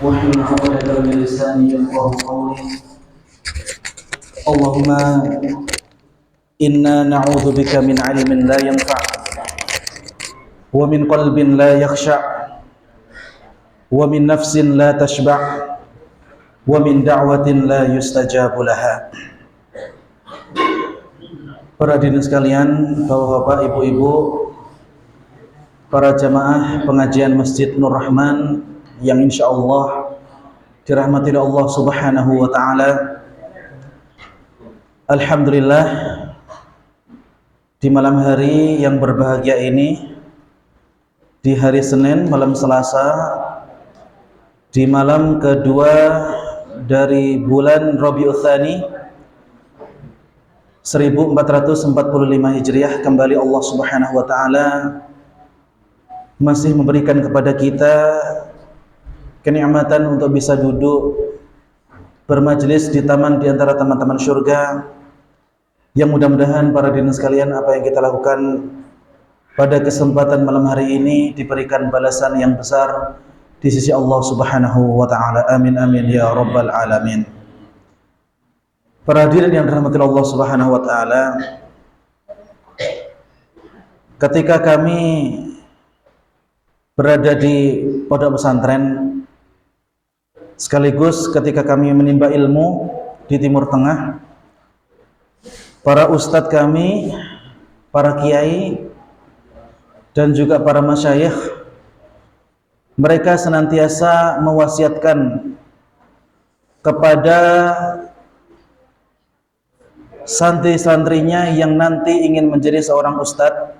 واحلل عقدة من لساني يفقهوا قولي. اللهم إنا نعوذ بك من علم لا ينفع ومن قلب لا يخشع ومن نفس لا تشبع ومن دعوة لا يستجاب لها. Para hadirin sekalian, bapak-bapak, ibu-ibu, para jamaah pengajian Masjid Nur Rahman yang insya Allah dirahmati Allah Subhanahu wa Ta'ala. Alhamdulillah, di malam hari yang berbahagia ini, di hari Senin malam Selasa, di malam kedua dari bulan Rabiul Tsani 1445 Hijriah, kembali Allah Subhanahu wa Ta'ala masih memberikan kepada kita kenikmatan untuk bisa duduk bermajelis di taman di antara teman-teman surga, yang mudah-mudahan para hadirin sekalian, apa yang kita lakukan pada kesempatan malam hari ini diberikan balasan yang besar di sisi Allah Subhanahu wa Ta'ala. Amin amin ya rabbal alamin. Para hadirin yang dirahmati Allah Subhanahu wa Ta'ala, ketika kami berada di pondok pesantren, sekaligus ketika kami menimba ilmu di Timur Tengah, para ustadz kami, para kiai, dan juga para masyayikh, mereka senantiasa mewasiatkan kepada santri-santrinya yang nanti ingin menjadi seorang ustadz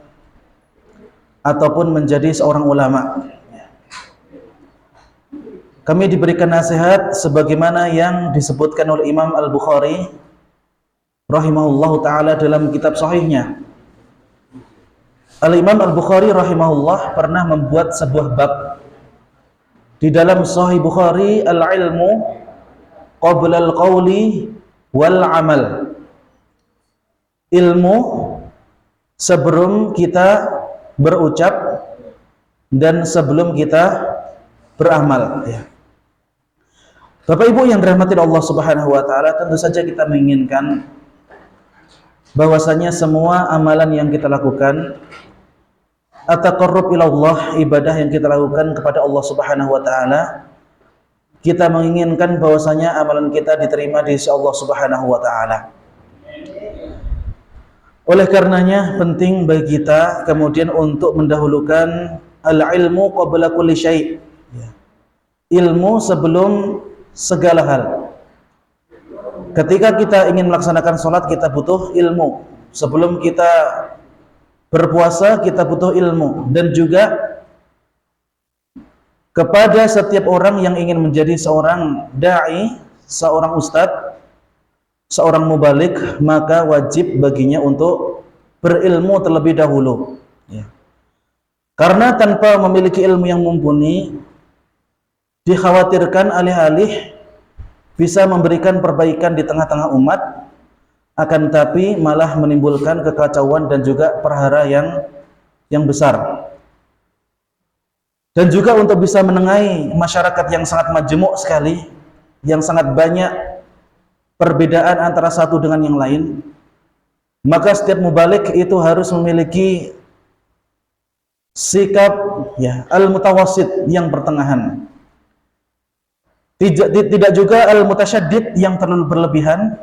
ataupun menjadi seorang ulama. Kami diberikan nasihat sebagaimana yang disebutkan oleh Imam Al-Bukhari rahimahullahu ta'ala dalam kitab sahihnya. Al-Imam Al-Bukhari rahimahullah pernah membuat sebuah bab di dalam Sahih Bukhari, al-ilmu qabla al-qawli wal amal. Ilmu sebelum kita berucap dan sebelum kita beramal, ya. Bapak Ibu yang dirahmati Allah Subhanahu wa Ta'ala, tentu saja kita menginginkan bahwasanya semua amalan yang kita lakukan, at-taqarrub ila Allah, ibadah yang kita lakukan kepada Allah Subhanahu wa Ta'ala, kita menginginkan bahwasanya amalan kita diterima di sisi Allah Subhanahu wa Ta'ala. Oleh karenanya penting bagi kita kemudian untuk mendahulukan al-ilmu qabla kulli syai', ya. Ilmu sebelum segala hal. Ketika kita ingin melaksanakan sholat, kita butuh ilmu. Sebelum kita berpuasa, kita butuh ilmu. Dan juga kepada setiap orang yang ingin menjadi seorang da'i, seorang ustadz, seorang mubalik, maka wajib baginya untuk berilmu terlebih dahulu, ya. Karena tanpa memiliki ilmu yang mumpuni, dikhawatirkan alih-alih bisa memberikan perbaikan di tengah-tengah umat, akan tapi malah menimbulkan kekacauan dan juga perhara yang besar. Dan juga untuk bisa menengahi masyarakat yang sangat majemuk sekali, yang sangat banyak perbedaan antara satu dengan yang lain, maka setiap mubalik itu harus memiliki sikap, ya, al-mutawassit, yang pertengahan. Tidak juga al-mutasyaddid, yang terlalu berlebihan,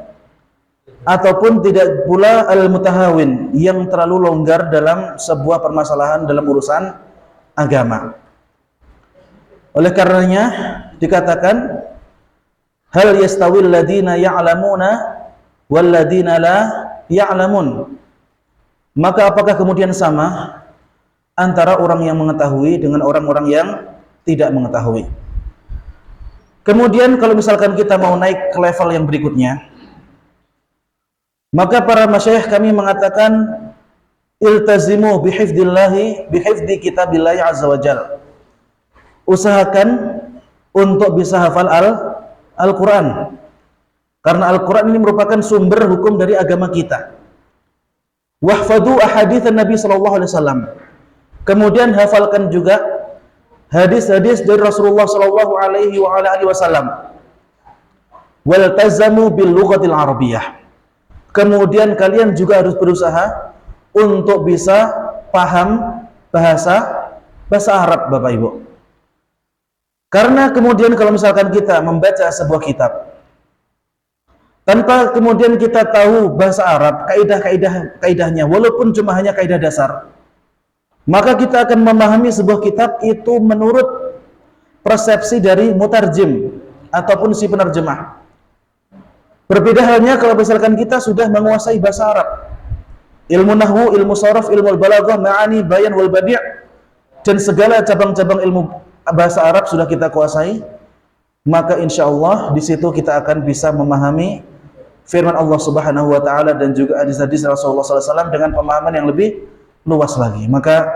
ataupun tidak pula al-mutahawin, yang terlalu longgar dalam sebuah permasalahan dalam urusan agama. Oleh karenanya dikatakan, hal yastawil ladina ya'lamuna wal ladina la ya'lamun. Maka apakah kemudian sama antara orang yang mengetahui dengan orang-orang yang tidak mengetahui? Kemudian kalau misalkan kita mau naik ke level yang berikutnya, maka para masyayikh kami mengatakan, iltazimu bihifdi kitabillahi azza wa jalla. Usahakan untuk bisa hafal Al-Quran, karena Al-Quran ini merupakan sumber hukum dari agama kita. Wahfadu ahadits Nabi sallallahu alaihi wasallam. Kemudian hafalkan juga hadis-hadis dari Rasulullah sallallahu alaihi wasallam. Waltazamu bil lughatil arabiyyah. Kemudian kalian juga harus berusaha untuk bisa paham bahasa Arab, Bapak Ibu. Karena kemudian kalau misalkan kita membaca sebuah kitab tanpa kemudian kita tahu bahasa Arab, kaidahnya walaupun cuma hanya kaidah dasar, maka kita akan memahami sebuah kitab itu menurut persepsi dari mutarjim ataupun si penerjemah. Berbeda halnya kalau misalkan kita sudah menguasai bahasa Arab, ilmu nahwu, ilmu sharaf, ilmu balaghah, ma'ani, bayan wal badi', dan segala cabang-cabang ilmu bahasa Arab sudah kita kuasai, maka insya Allah di situ kita akan bisa memahami firman Allah Subhanahu wa taala dan juga hadis-hadis Rasulullah SAW dengan pemahaman yang lebih luas lagi. Maka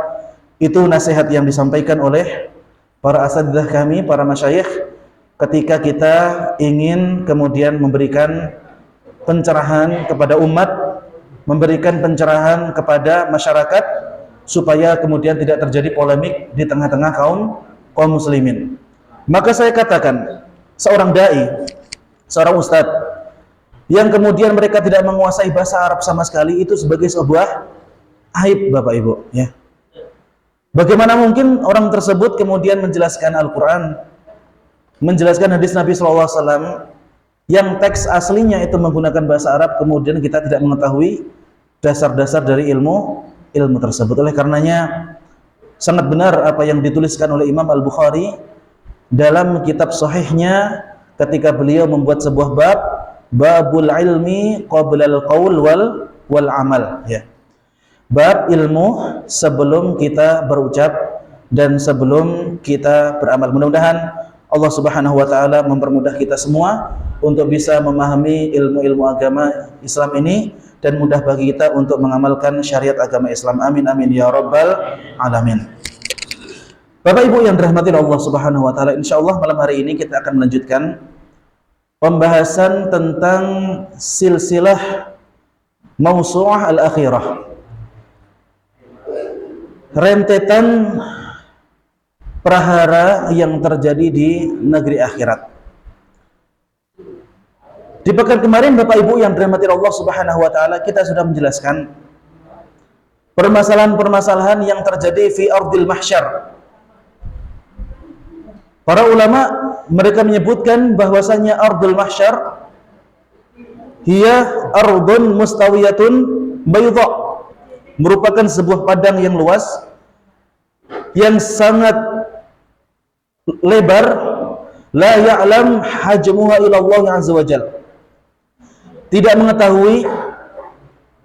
itu nasihat yang disampaikan oleh para asatidzah kami, para masyayikh, ketika kita ingin kemudian memberikan pencerahan kepada umat, memberikan pencerahan kepada masyarakat, supaya kemudian tidak terjadi polemik di tengah-tengah kaum muslimin. Maka saya katakan, seorang dai, seorang ustadz yang kemudian mereka tidak menguasai bahasa Arab sama sekali, itu sebagai sebuah aib, Bapak Ibu, ya. Bagaimana mungkin orang tersebut kemudian menjelaskan Al-Quran, menjelaskan hadis Nabi SAW yang teks aslinya itu menggunakan bahasa Arab, kemudian kita tidak mengetahui dasar-dasar dari ilmu tersebut. Oleh karenanya sangat benar apa yang dituliskan oleh Imam Al-Bukhari dalam kitab sahihnya ketika beliau membuat sebuah babul ilmi qabla al-qaul wal amal, ya. Bab ilmu sebelum kita berucap dan sebelum kita beramal. Mudah-mudahan Allah Subhanahu wa taala mempermudah kita semua untuk bisa memahami ilmu-ilmu agama Islam ini dan mudah bagi kita untuk mengamalkan syariat agama Islam. Amin amin ya rabbal alamin. Bapak Ibu yang dirahmati Allah Subhanahu wa taala, insyaallah malam hari ini kita akan melanjutkan pembahasan tentang silsilah Mausu'ah al-Akhirah. Rentetan prahara yang terjadi di negeri akhirat. Di pekan kemarin Bapak Ibu yang dirahmati Allah Subhanahu wa taala, kita sudah menjelaskan permasalahan-permasalahan yang terjadi fi ardil mahsyar. Para ulama mereka menyebutkan bahwasanya ardul mahsyar hiya ardun mustawiyatun bayda, merupakan sebuah padang yang luas yang sangat lebar, la ya'lam hajmuha illa Allah azza wajalla. Tidak mengetahui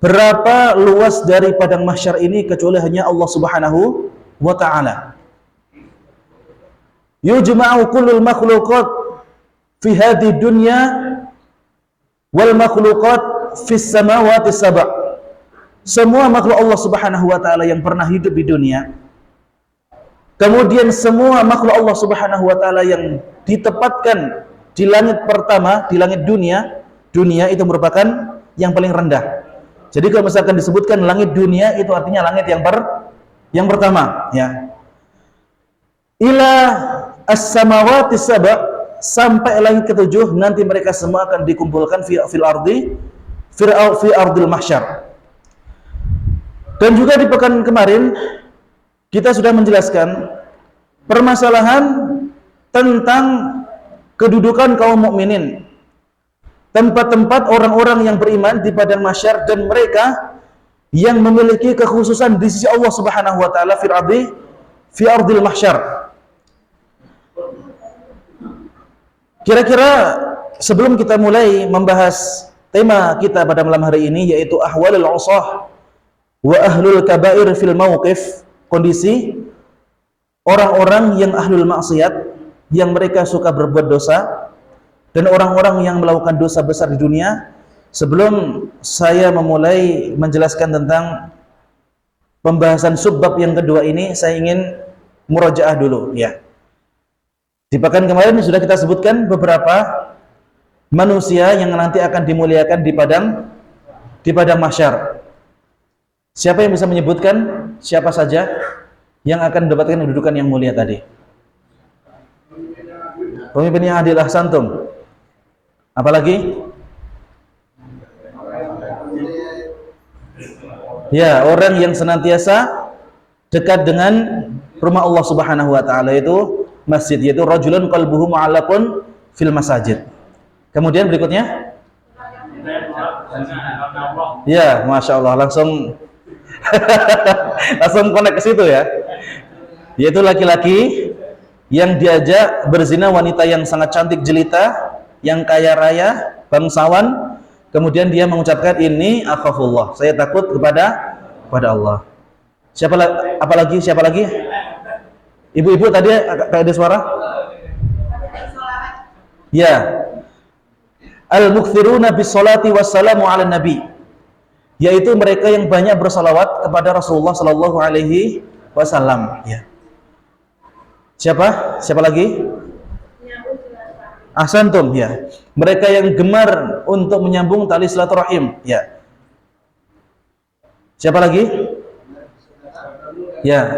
berapa luas dari padang mahsyar ini kecuali hanya Allah Subhanahu wa taala. Yujma'u kullul makhluqat fi hadhihi dunya wal makhluqat fis samawati sab'. Semua makhluk Allah Subhanahu wa taala yang pernah hidup di dunia, kemudian semua makhluk Allah Subhanahu wa taala yang ditempatkan di langit pertama, di langit dunia itu merupakan yang paling rendah. Jadi kalau misalkan disebutkan langit dunia, itu artinya langit yang pertama, ya. Ila as-samawati sab', sampai langit ketujuh, nanti mereka semua akan dikumpulkan fi ardil mahsyar. Dan juga di pekan kemarin kita sudah menjelaskan permasalahan tentang kedudukan kaum mukminin, tempat-tempat orang-orang yang beriman di padang mahsyar, dan mereka yang memiliki kekhususan di sisi Allah Subhanahu wa taala fi ardil mahsyar. Kira-kira sebelum kita mulai membahas tema kita pada malam hari ini, yaitu ahwalul usah wa ahlul kabair fil mauqif, kondisi orang-orang yang ahlul maksiat, yang mereka suka berbuat dosa, dan orang-orang yang melakukan dosa besar di dunia. Sebelum saya memulai menjelaskan tentang pembahasan subbab yang kedua ini, saya ingin murajaah dulu, ya. Di pekan kemarin sudah kita sebutkan beberapa manusia yang nanti akan dimuliakan di padang mahsyar. Siapa yang bisa menyebutkan siapa saja yang akan mendapatkan kedudukan yang mulia tadi? Pemimpin yang adil, ahsantum. Apalagi? Ya, orang yang senantiasa dekat dengan rumah Allah Subhanahu wa taala, itu masjid, yaitu rajulun qalbuhu mu'allaqun fil masajid. Kemudian berikutnya? Ya, Masya Allah, langsung langsung connect ke situ ya. Yaitu laki-laki yang diajak berzina wanita yang sangat cantik jelita, yang kaya raya, bangsawan, kemudian dia mengucapkan, ini akhafullah, saya takut kepada Allah. Siapa apalagi? Siapa lagi? Ibu-ibu tadi kayak ada suara? Ya. Al-mukthiruna bis-salati wassalamu ala nabi, yaitu mereka yang banyak bersalawat kepada Rasulullah sallallahu alaihi wasallam, ya. Siapa? Siapa lagi? Ahsantum, ya. Mereka yang gemar untuk menyambung tali silaturahim, ya. Siapa lagi? Ya.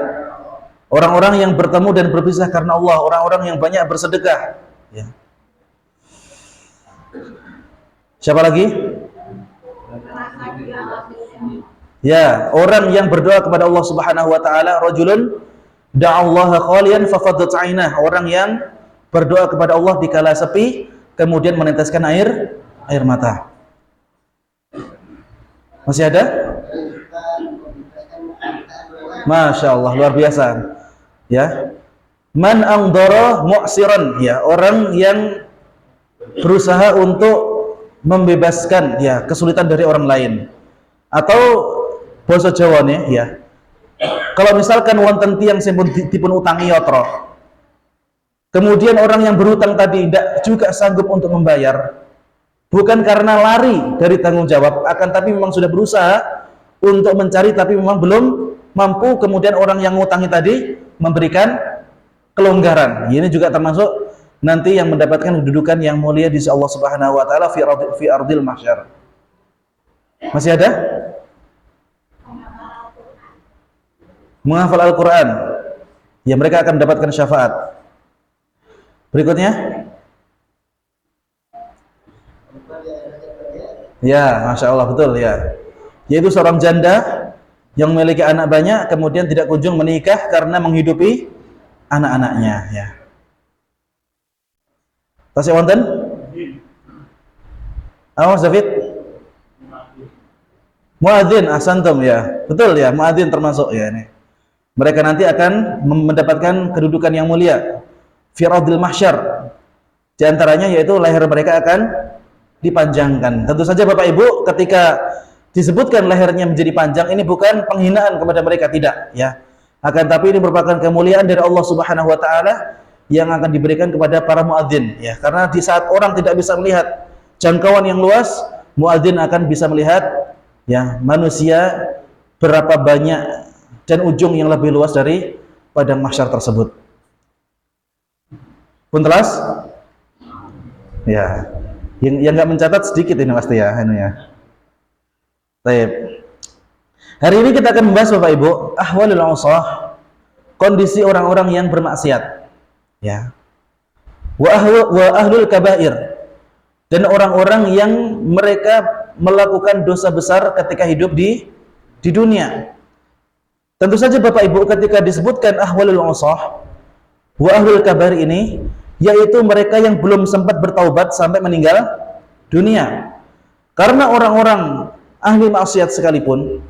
Orang-orang yang bertemu dan berpisah karena Allah, orang-orang yang banyak bersedekah, ya. Siapa lagi? Ya, orang yang berdoa kepada Allah Subhanahu wa taala, rajulun da'allaha khalian fafaddat 'ainah, orang yang berdoa kepada Allah di kala sepi kemudian meneteskan air mata. Masih ada? Masya Allah, luar biasa. Ya, man angdara mu'siran, ya, orang yang berusaha untuk membebaskan, ya, kesulitan dari orang lain. Atau bahasa Jawa nih, ya, kalau misalkan wonten tiyang dipun utangi yatra, kemudian orang yang berhutang tadi tidak juga sanggup untuk membayar, bukan karena lari dari tanggung jawab, akan tapi memang sudah berusaha untuk mencari tapi memang belum mampu, kemudian orang yang ngutangi tadi memberikan kelonggaran. Ini juga termasuk nanti yang mendapatkan kedudukan yang mulia di sisi Allah Subhanahu wa taala fi ardil mahsyar. Masih ada? Menghafal Al-Qur'an, ya, mereka akan mendapatkan syafaat. Berikutnya? Ya, Masya Allah, betul, ya. Yaitu seorang janda yang memiliki anak banyak kemudian tidak kunjung menikah karena menghidupi anak-anaknya, ya. Tasik wonten? Awas David. Muadzin, ahsantum, ya. Betul, ya, muadzin termasuk, ya, ini. Mereka nanti akan mendapatkan kedudukan yang mulia fi ardil mahsyar. Di antaranya yaitu leher mereka akan dipanjangkan. Tentu saja Bapak Ibu, ketika disebutkan lehernya menjadi panjang, ini bukan penghinaan kepada mereka, tidak, ya. Akan tapi ini merupakan kemuliaan dari Allah Subhanahu wa taala yang akan diberikan kepada para muadzin, ya. Karena di saat orang tidak bisa melihat jangkauan yang luas, muadzin akan bisa melihat, ya, manusia berapa banyak dan ujung yang lebih luas dari padang mahsyar tersebut. Puntelas? Ya. Yang nggak mencatat sedikit ini pasti, ya, ini, ya. Baik. Hari ini kita akan membahas Bapak Ibu ahwalul usah, kondisi orang-orang yang bermaksiat, ya. Wa ahlul kabair, dan orang-orang yang mereka melakukan dosa besar ketika hidup di dunia. Tentu saja Bapak Ibu, ketika disebutkan ahwalul usah wa ahlul kabair ini, yaitu mereka yang belum sempat bertaubat sampai meninggal dunia. Karena orang-orang ahli maksiat sekalipun,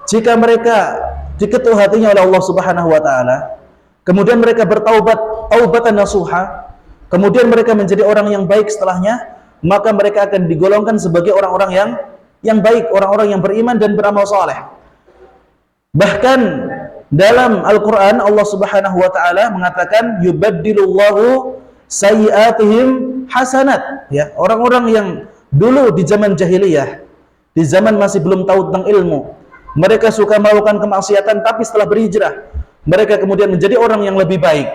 jika mereka diketuk hatinya oleh Allah Subhanahu wa taala, kemudian mereka bertaubat taubatan nasuha, kemudian mereka menjadi orang yang baik setelahnya, maka mereka akan digolongkan sebagai orang-orang yang baik, orang-orang yang beriman dan beramal saleh. Bahkan dalam Al-Qur'an Allah Subhanahu wa taala mengatakan yubaddilullahu sayyi'atihim hasanat, ya. Orang-orang yang dulu di zaman jahiliyah, di zaman masih belum tahu tentang ilmu, mereka suka melakukan kemaksiatan, tapi setelah berhijrah mereka kemudian menjadi orang yang lebih baik.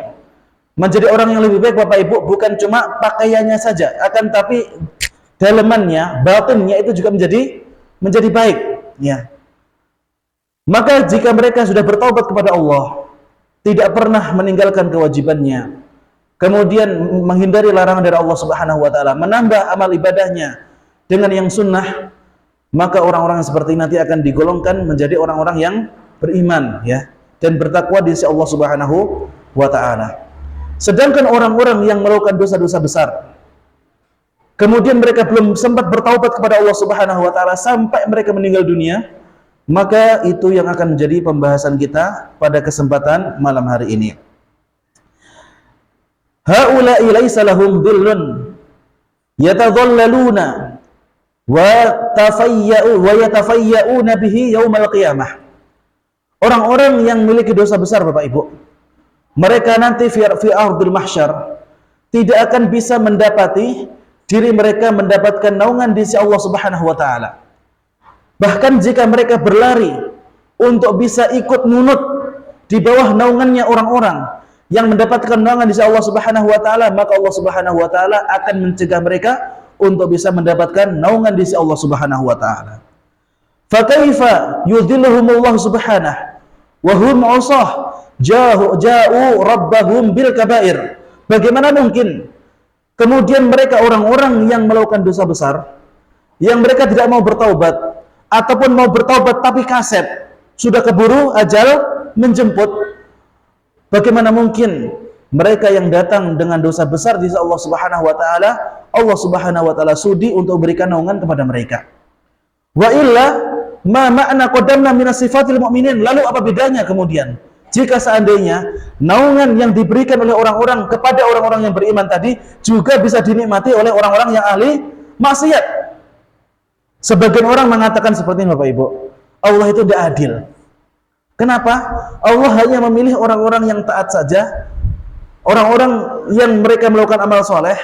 Menjadi orang yang lebih baik Bapak Ibu bukan cuma pakaiannya saja, akan tapi dalamannya, batinnya itu juga menjadi baik, ya. Maka jika mereka sudah bertaubat kepada Allah, tidak pernah meninggalkan kewajibannya, kemudian menghindari larangan dari Allah Subhanahu wa taala, menambah amal ibadahnya dengan yang sunnah, maka orang-orang seperti ini nanti akan digolongkan menjadi orang-orang yang beriman ya dan bertakwa di sisi Allah Subhanahu wa taala. Sedangkan orang-orang yang melakukan dosa-dosa besar, kemudian mereka belum sempat bertaubat kepada Allah Subhanahu wa taala sampai mereka meninggal dunia, maka itu yang akan menjadi pembahasan kita pada kesempatan malam hari ini. Haula'i laisa lahum dhillun yatadhallaluna wa yatafayya'una bihi yaumal qiyamah. Orang-orang yang memiliki dosa besar, Bapak Ibu, mereka nanti fi ardil mahsyar tidak akan bisa mendapati diri mereka mendapatkan naungan di sisi Allah Subhanahu wa taala. Bahkan jika mereka berlari untuk bisa ikut nunut di bawah naungannya orang-orang yang mendapatkan naungan di sisi Allah Subhanahu wa taala, maka Allah Subhanahu wa taala akan mencegah mereka untuk bisa mendapatkan naungan di sisi Allah Subhanahu wa taala. Fa kaifa yudhilluhumullah subhanahu wa hum 'usah ja'u rabbahum bil kaba'ir. Bagaimana mungkin kemudian mereka orang-orang yang melakukan dosa besar, yang mereka tidak mau bertaubat ataupun mau bertaubat tapi kaset, sudah keburu ajal menjemput, bagaimana mungkin mereka yang datang dengan dosa besar di sisi Allah Subhanahu wa taala, Allah Subhanahu wa taala sudi untuk memberikan naungan kepada mereka. Wa illa ma ma'na qaddamna minas sifatil mu'minin. Lalu apa bedanya kemudian jika seandainya naungan yang diberikan oleh orang-orang kepada orang-orang yang beriman tadi juga bisa dinikmati oleh orang-orang yang ahli maksiat? Sebagian orang mengatakan seperti ini, Bapak Ibu, Allah itu tidak adil. Kenapa? Allah hanya memilih orang-orang yang taat saja, orang-orang yang mereka melakukan amal soleh,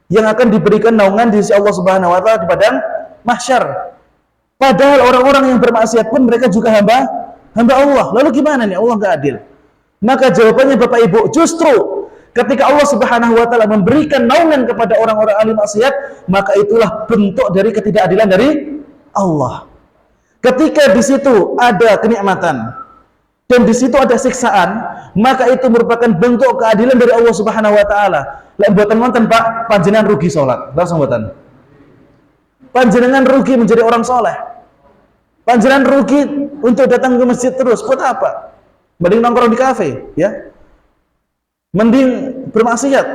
yang akan diberikan naungan di sisi Allah Subhanahu wa taala di padang mahsyar. Padahal orang-orang yang bermaksiat pun mereka juga hamba Allah. Lalu gimana nih Allah nggak adil? Maka jawabannya Bapak Ibu, justru ketika Allah Subhanahu wa taala memberikan naungan kepada orang-orang ahli maksiat, maka itulah bentuk dari ketidakadilan dari Allah. Ketika di situ ada kenikmatan dan di situ ada siksaan, maka itu merupakan bentuk keadilan dari Allah Subhanahu wa taala. Lek mboten wonten Pak, panjenengan rugi salat. Langsung mboten. Panjenengan rugi menjadi orang soleh. Panjenengan rugi untuk datang ke masjid terus. Buat apa? Mending nongkrong di kafe, ya. Mending bermaksiat,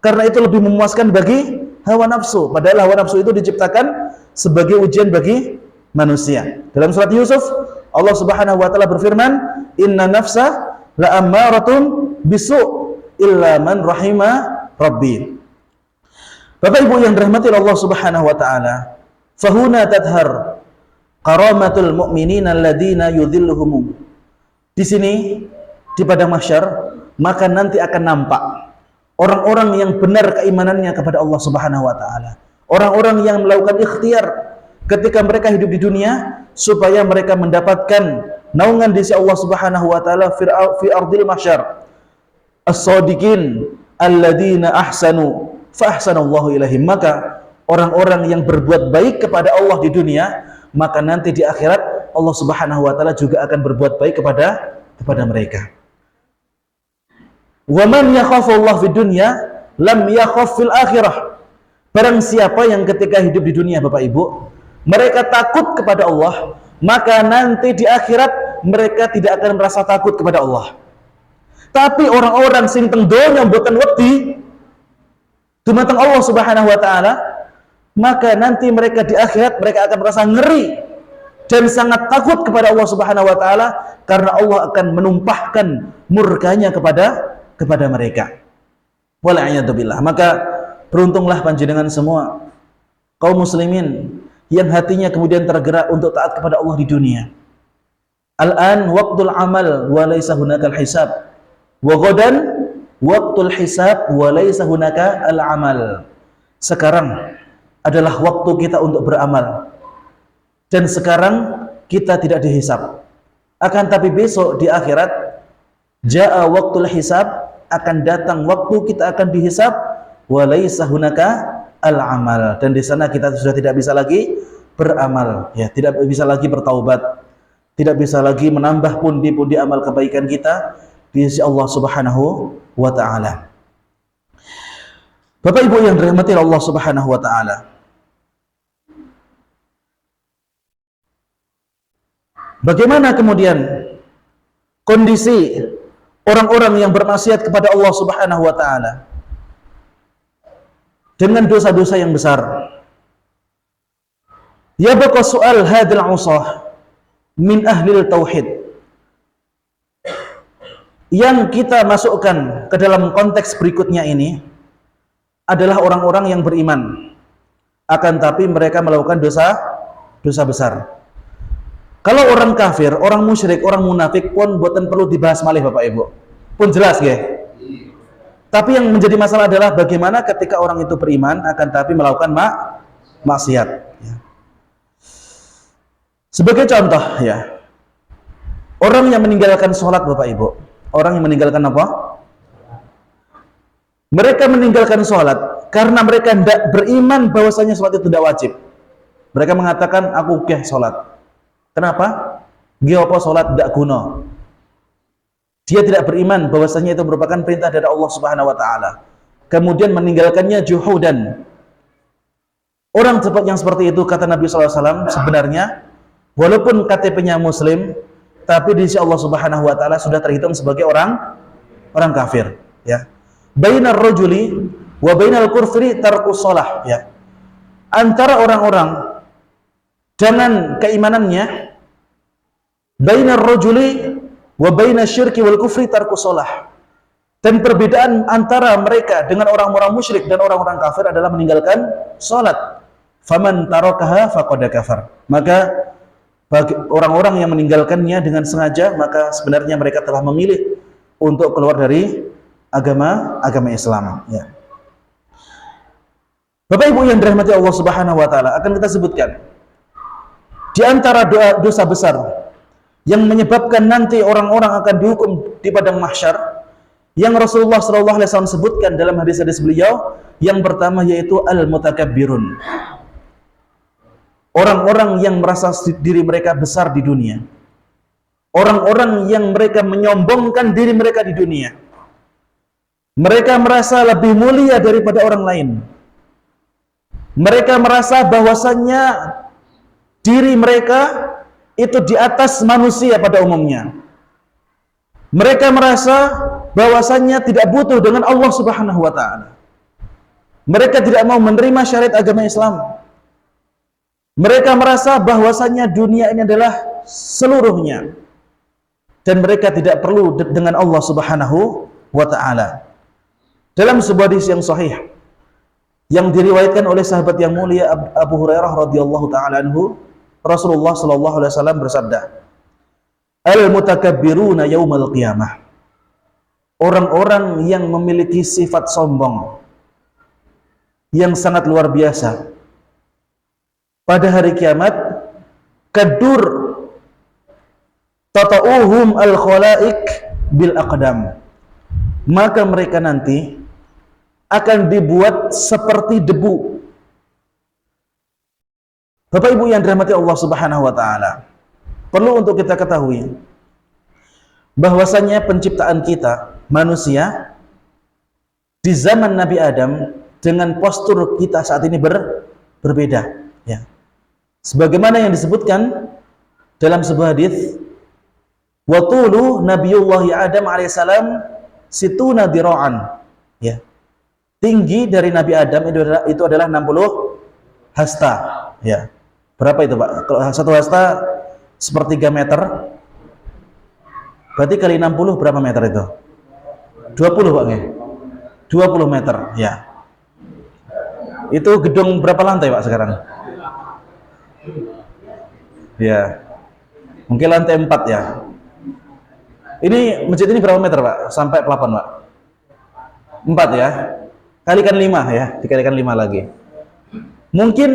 karena itu lebih memuaskan bagi hawa nafsu. Padahal hawa nafsu itu diciptakan sebagai ujian bagi manusia. Dalam surat Yusuf, Allah Subhanahu wa taala berfirman, "Inna nafsa la'ammaratun bisu' illa man rahima rabbi." Bapak Ibu yang dirahmati Allah Subhanahu wa taala, fahuna tadhhar karamatul mu'minin alladziina yudhilluhum. Di sini di padang mahsyar maka nanti akan nampak orang-orang yang benar keimanannya kepada Allah Subhanahu wa taala. Orang-orang yang melakukan ikhtiar ketika mereka hidup di dunia supaya mereka mendapatkan naungan di sisi Allah Subhanahu wa taala fi ardil mahsyar. As-shadiqin alladziina ahsanu fa ahsanallahu ilaihim. Maka orang-orang yang berbuat baik kepada Allah di dunia, maka nanti di akhirat Allah Subhanahu wa taala juga akan berbuat baik kepada mereka. Wa man yakhafu Allah fid dunya lam yakhaf fil akhirah. Barang siapa yang ketika hidup di dunia, Bapak Ibu, mereka takut kepada Allah, maka nanti di akhirat mereka tidak akan merasa takut kepada Allah. Tapi orang-orang sing teng donya mboten wedi dumateng Allah Subhanahu wa taala, maka nanti mereka di akhirat mereka akan merasa ngeri dan sangat takut kepada Allah Subhanahu wa taala, karena Allah akan menumpahkan murkanya kepada mereka. Wala'iyadzubillah. Maka beruntunglah panjenengan semua kaum muslimin yang hatinya kemudian tergerak untuk taat kepada Allah di dunia. Al-an waqtul amal wa laysa hunakal hisab, wa ghadan waqtul hisab wa laysa hunaka al-amal. Sekarang adalah waktu kita untuk beramal, dan sekarang kita tidak dihisab. Akan tapi besok di akhirat jaa waqtul hisab, akan datang waktu kita akan dihisab, wa laysa hunaka al-amal, dan di sana kita sudah tidak bisa lagi beramal, ya, tidak bisa lagi bertaubat, tidak bisa lagi menambah pundi-pundi amal kebaikan kita di sisi Allah Subhanahu wa taala. Bapak Ibu yang dirahmati Allah Subhanahu wa taala. Bagaimana kemudian kondisi orang-orang yang bermaksiat kepada Allah Subhanahu wa taala dengan dosa-dosa yang besar? Ya baqa soal hadil usah min ahlil tauhid, yang kita masukkan ke dalam konteks berikutnya ini adalah orang-orang yang beriman, akan tapi mereka melakukan dosa besar. Kalau orang kafir, orang musyrik, orang munafik pun buatan perlu dibahas malih Bapak Ibu, pun jelas ya. Tapi yang menjadi masalah adalah bagaimana ketika orang itu beriman akan tapi melakukan maksiat ya. Sebagai contoh ya, orang yang meninggalkan sholat Bapak Ibu, orang yang meninggalkan apa? Mereka meninggalkan sholat karena mereka tidak beriman bahwasanya sholat itu tidak wajib. Mereka mengatakan aku geh sholat. Kenapa? Dia apa sholat tidak guna. Dia tidak beriman bahwasanya itu merupakan perintah dari Allah Subhanahu wa taala. Kemudian meninggalkannya juhudan. Orang yang seperti itu, kata Nabi SAW, sebenarnya walaupun KTP-nya muslim, tapi di sisi Allah Subhanahu wa taala sudah terhitung sebagai orang kafir ya. Bainar rajuli wa bainal kufri tarkus shalah ya. Antara orang-orang dengan keimanannya, bainar rajuli wa bainasyirki wal kufri tarkus shalah. Dan perbedaan antara mereka dengan orang-orang musyrik dan orang-orang kafir adalah meninggalkan salat. Faman tarakaha faqad kafar. Maka bagi orang-orang yang meninggalkannya dengan sengaja, maka sebenarnya mereka telah memilih untuk keluar dari agama Islam ya. Bapak Ibu yang dirahmati Allah Subhanahu wa taala, akan kita sebutkan di antara dosa besar yang menyebabkan nanti orang-orang akan dihukum di padang mahsyar yang Rasulullah SAW sebutkan dalam hadis-hadis beliau. Yang pertama yaitu al-mutakabbirun, orang-orang yang merasa diri mereka besar di dunia, orang-orang yang mereka menyombongkan diri mereka di dunia. Mereka merasa lebih mulia daripada orang lain. Mereka merasa bahwasannya diri mereka itu di atas manusia pada umumnya. Mereka merasa bahwasannya tidak butuh dengan Allah Subhanahu wa taala. Mereka tidak mau menerima syariat agama Islam. Mereka merasa bahwasannya dunia ini adalah seluruhnya, dan mereka tidak perlu dengan Allah Subhanahu wa taala. Dalam sebuah hadis yang sahih yang diriwayatkan oleh sahabat yang mulia Abu Hurairah radhiyallahu taala anhu, Rasulullah sallallahu alaihi wasallam bersabda, "Al-mutakabbiruna yaumal qiyamah." Orang-orang yang memiliki sifat sombong yang sangat luar biasa pada hari kiamat, kadur tata'uhum al-khalaik bil aqdam. Maka mereka nanti akan dibuat seperti debu. Bapak Ibu yang dirahmati Allah Subhanahu wa taala, perlu untuk kita ketahui bahwasanya penciptaan kita manusia di zaman Nabi Adam dengan postur kita saat ini berbeda ya. Sebagaimana yang disebutkan dalam sebuah hadis, wa tulu Nabiyullah Adam alaihissalam situna dira'an ya. Tinggi dari Nabi Adam itu adalah 60 hasta ya. Berapa itu Pak? Kalau satu hasta sepertiga meter, berarti kali 60 berapa meter itu? 20 Pak ya? 20 meter ya. Itu gedung berapa lantai Pak sekarang? Ya, mungkin lantai 4 ya. Ini masjid ini berapa meter Pak? Sampai pelafon Pak? 4 ya. Kalikan 5 ya, dikalikan 5 lagi. Mungkin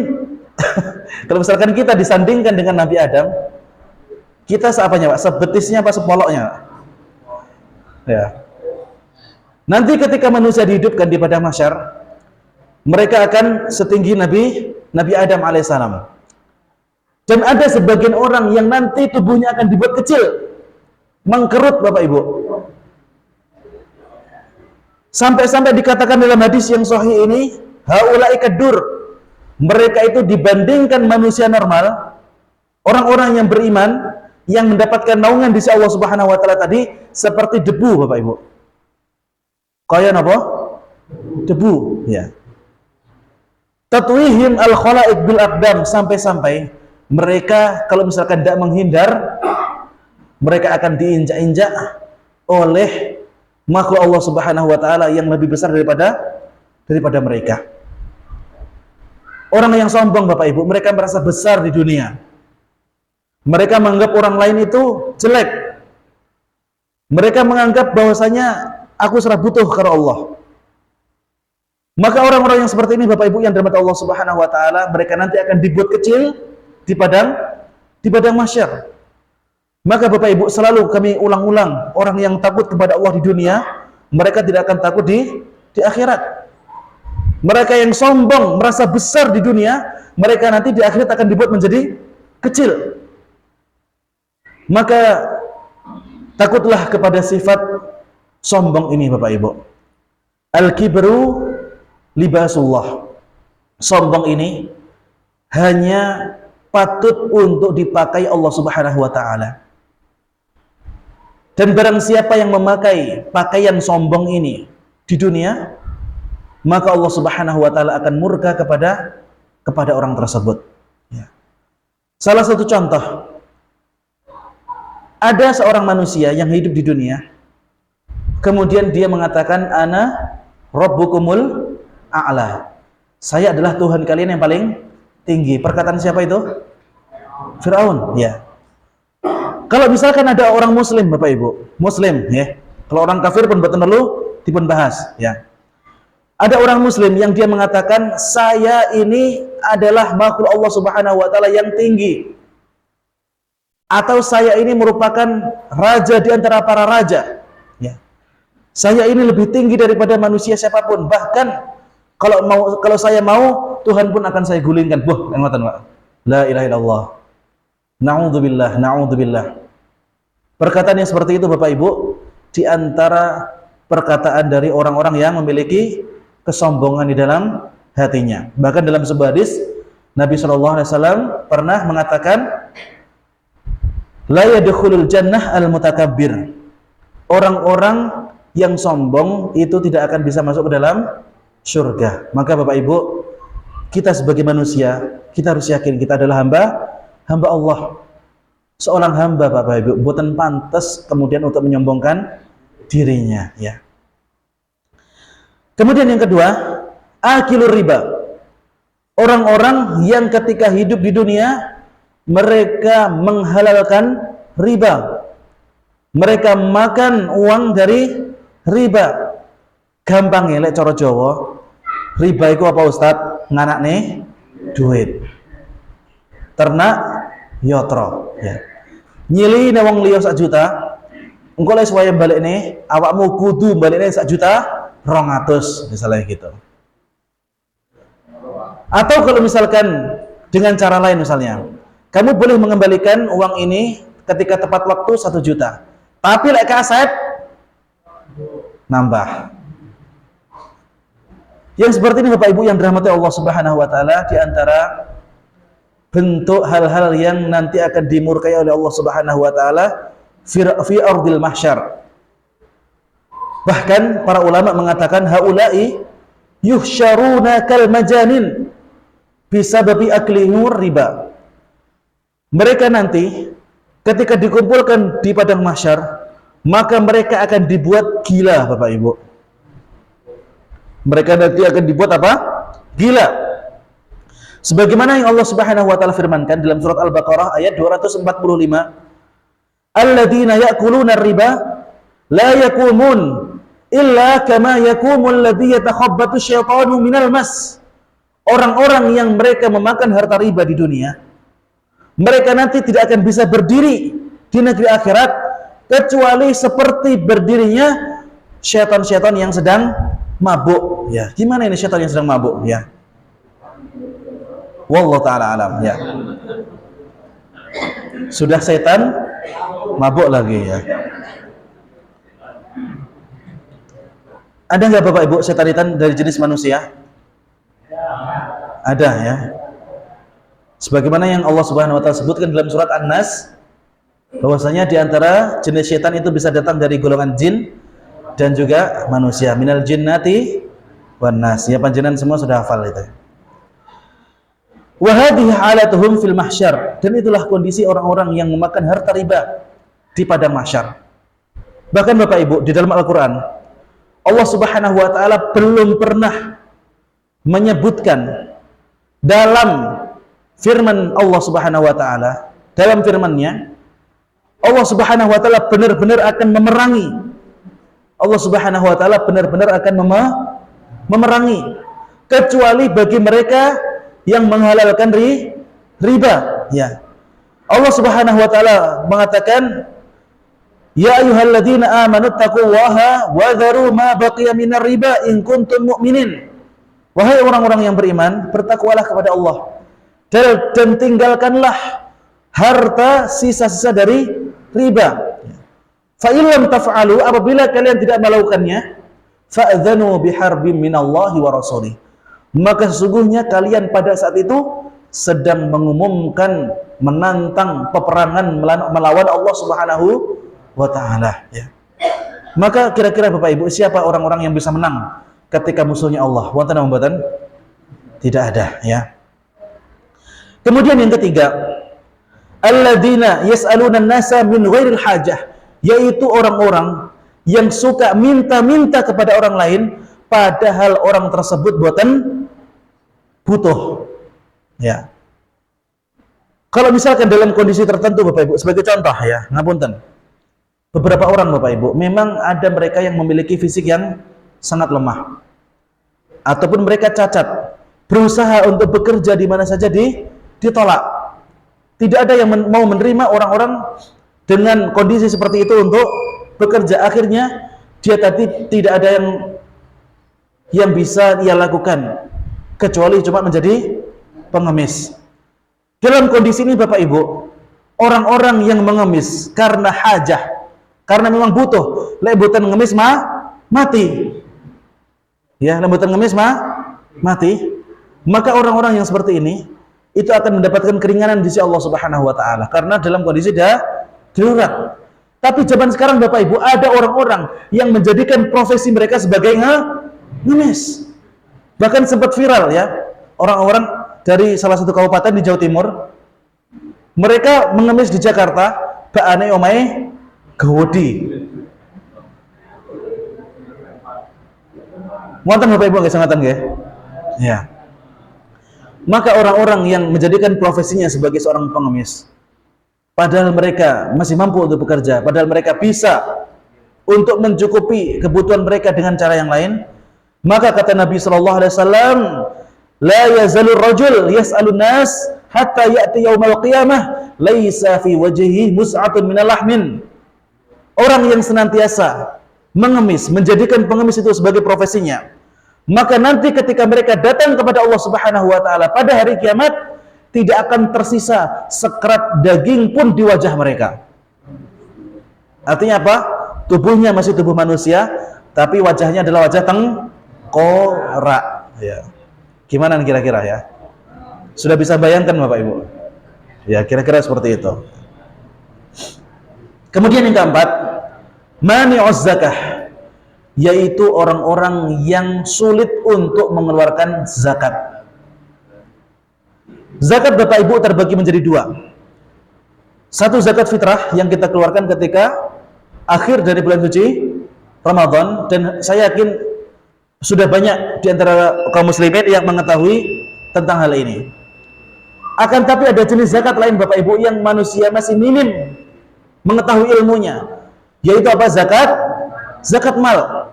kalau misalkan kita disandingkan dengan Nabi Adam, kita seapanya Pak? Sebetisnya apa sepoloknya? Ya. Nanti ketika manusia dihidupkan di padang mahsyar, mereka akan setinggi Nabi Adam alaihissalam. Dan ada sebagian orang yang nanti tubuhnya akan dibuat kecil, mengkerut Bapak Ibu. Sampai-sampai dikatakan dalam hadis yang sahih ini, haula'i kadur, mereka itu dibandingkan manusia normal, orang-orang yang beriman, yang mendapatkan naungan di sisi Allah Subhanahu wa taala tadi, seperti debu, Bapak Ibu. Kayak apa? Debu, ya. Tatwihim al-khalaiq bil aqdam, sampai-sampai mereka kalau misalkan tidak menghindar, mereka akan diinjak-injak oleh makhluk Allah Subhanahu wa taala yang lebih besar daripada mereka. Orang yang sombong, Bapak Ibu, mereka merasa besar di dunia. Mereka menganggap orang lain itu jelek. Mereka menganggap bahwasanya aku serah butuh kepada Allah. Maka orang-orang yang seperti ini, Bapak Ibu yang dirahmati Allah Subhanahu wa taala, mereka nanti akan dibuat kecil di padang mahsyar. Maka Bapak Ibu, selalu kami ulang-ulang, orang yang takut kepada Allah di dunia, mereka tidak akan takut di akhirat. Mereka yang sombong, merasa besar di dunia, mereka nanti di akhirat akan dibuat menjadi kecil. Maka takutlah kepada sifat sombong ini, Bapak Ibu. Al-kibru libasullah. Sombong ini hanya patut untuk dipakai Allah Subhanahu wa taala. Dan barang siapa yang memakai pakaian sombong ini di dunia, maka Allah Subhanahu wa taala akan murka kepada orang tersebut. Ya. Salah satu contoh, ada seorang manusia yang hidup di dunia, kemudian dia mengatakan, ana rabbukumul a'la. Saya adalah Tuhan kalian yang paling tinggi. Perkataan siapa itu? Firaun, ya. Kalau misalkan ada orang muslim, Bapak Ibu, muslim, ya. Kalau orang kafir pun betul lalu dipun bahas, ya. Ada orang muslim yang dia mengatakan, saya ini adalah makhluk Allah Subhanahu wa taala yang tinggi. Atau saya ini merupakan raja di antara para raja, ya. Saya ini lebih tinggi daripada manusia siapapun. Bahkan kalau saya mau, Tuhan pun akan saya gulingkan. Wah, ngoten, Pak. La ilaha illallah. Na'udzubillah, na'udzubillah. Perkataan yang seperti itu, Bapak Ibu, di antara perkataan dari orang-orang yang memiliki kesombongan di dalam hatinya. Bahkan dalam sebuah hadis, Nabi SAW pernah mengatakan, la yadkhulul jannah al-mutakabbir. Orang-orang yang sombong itu tidak akan bisa masuk ke dalam surga. Maka Bapak Ibu, kita sebagai manusia, kita harus yakin kita adalah hamba Allah. Seorang hamba, Bapak Ibu, bukan pantas kemudian untuk menyombongkan dirinya, ya. Kemudian yang kedua, akilur riba. Orang-orang yang ketika hidup di dunia, mereka menghalalkan riba. Mereka makan uang dari riba. Gampang ya, lek cara Jawa. Riba itu apa, Ustaz? Nganak nih duit. Ternak yotro, ya. Nyili wong liya 1 juta, engko lek suwaya balik nih, awakmu kudu balik nih 1 juta 200 misalnya gitu. Atau kalau misalkan dengan cara lain, misalnya kamu boleh mengembalikan uang ini ketika tepat waktu 1 juta, tapi lek kaset nambah. Yang seperti ini, Bapak Ibu yang dirahmati Allah Subhanahu wa taala, di antara bentuk hal-hal yang nanti akan dimurkai oleh Allah Subhanahu wa taala fi ardil mahsyar. Bahkan para ulama mengatakan, haula'i yuhsyaruna kal majanin bisababi aklihim riba. Mereka nanti ketika dikumpulkan di padang mahsyar, maka mereka akan dibuat gila, Bapak Ibu. Mereka nanti akan dibuat apa? Gila. Sebagaimana yang Allah Subhanahu wa taala firmankan dalam surat Al-Baqarah ayat 245, alladzina ya'kuluna riba la yaqumun illa kama yakumul ladzi yatakhabbatu syaitanu minal mas. Orang-orang yang mereka memakan harta riba di dunia, mereka nanti tidak akan bisa berdiri di negeri akhirat kecuali seperti berdirinya syaitan-syaitan yang sedang mabuk, ya. Gimana ini syaitan yang sedang mabuk, ya? Wallahu ta'ala alam, ya. Sudah setan mabuk lagi, ya. Ada nggak Bapak Ibu setaritan dari jenis manusia? Ada ya. Sebagaimana yang Allah Subhanahu wa taala sebutkan dalam surat An-Nas, bahwasanya di antara jenis setan itu bisa datang dari golongan jin dan juga manusia. Minal jinnati wan nas. Ya panjenengan semua sudah hafal itu. Wa hadhihi halatuhum fil mahsyar. Dan itulah kondisi orang-orang yang memakan harta riba di padang mahsyar. Bahkan Bapak Ibu, di dalam Al-Qur'an Allah Subhanahu wa taala belum pernah menyebutkan dalam firman Allah Subhanahu wa taala, dalam firman-Nya Allah Subhanahu wa taala benar-benar akan memerangi. Allah Subhanahu wa taala benar-benar akan memerangi kecuali bagi mereka yang menghalalkan riba, ya. Allah Subhanahu wa taala mengatakan, "Ya ayyuhalladzina amanu taqullaha wa dharu ma baqiya minar riba in kuntum mu'minin." Wahai orang-orang yang beriman, bertakwalah kepada Allah dan tinggalkanlah harta sisa-sisa dari riba. Fa illam taf'alu, apabila kalian tidak melakukannya, fa'dzanu biharbin minallahi wa rasulih. Maka sesungguhnya kalian pada saat itu sedang mengumumkan menantang peperangan melawan Allah Subhanahu wa taala, ya. Maka kira-kira Bapak Ibu, siapa orang-orang yang bisa menang ketika musuhnya Allah? Wonten apa mboten? Tidak ada, ya. Kemudian yang ketiga, alladzina yas'aluna an-nasa min ghairil hajah, yaitu orang-orang yang suka minta-minta kepada orang lain padahal orang tersebut boten butuh, ya. Kalau misalkan dalam kondisi tertentu Bapak Ibu, sebagai contoh ya, ngapunten, beberapa orang Bapak Ibu memang ada mereka yang memiliki fisik yang sangat lemah ataupun mereka cacat, berusaha untuk bekerja di mana saja ditolak. Tidak ada yang mau menerima orang-orang dengan kondisi seperti itu untuk bekerja. Akhirnya dia tadi tidak ada yang bisa dia lakukan kecuali cuma menjadi pengemis. Dalam kondisi ini Bapak Ibu, orang-orang yang mengemis karena hajah, karena memang butuh, lek boten ngemis mati. Ya, lek boten ngemis mati. Maka orang-orang yang seperti ini itu akan mendapatkan keringanan di sisi Allah Subhanahu wa taala karena dalam kondisi darurat. Tapi zaman sekarang Bapak Ibu, ada orang-orang yang menjadikan profesi mereka sebagai ngemis. Bahkan sempat viral ya, orang-orang dari salah satu kabupaten di Jawa Timur, mereka mengemis di Jakarta, baane omahe gawedi. Wonten Bapak Ibu nggih sangatan nggih? Ya. Maka orang-orang yang menjadikan profesinya sebagai seorang pengemis, padahal mereka masih mampu untuk bekerja, padahal mereka bisa untuk mencukupi kebutuhan mereka dengan cara yang lain, maka kata Nabi sallallahu alaihi wasallam, la yazalur rajul yas'alun nas hatta ya'ti yaumal qiyamah laisa fi wajhihi mus'atun minal lahmin. Orang yang senantiasa mengemis, menjadikan pengemis itu sebagai profesinya, maka nanti ketika mereka datang kepada Allah Subhanahu wa taala pada hari kiamat, tidak akan tersisa sekerat daging pun di wajah mereka. Artinya apa? Tubuhnya masih tubuh manusia, tapi wajahnya adalah wajah tengkorak, ya. Gimana kira-kira ya? Sudah bisa bayangkan Bapak Ibu? Ya, kira-kira seperti itu. Kemudian yang keempat, mani'uz zakah, yaitu orang-orang yang sulit untuk mengeluarkan zakat. Zakat Bapak Ibu terbagi menjadi dua. Satu zakat fitrah yang kita keluarkan ketika akhir dari bulan suci Ramadan, dan saya yakin sudah banyak di antara kaum muslimin yang mengetahui tentang hal ini. Akan tapi ada jenis zakat lain Bapak Ibu yang manusia masih minim mengetahui ilmunya, yaitu apa? Zakat mal.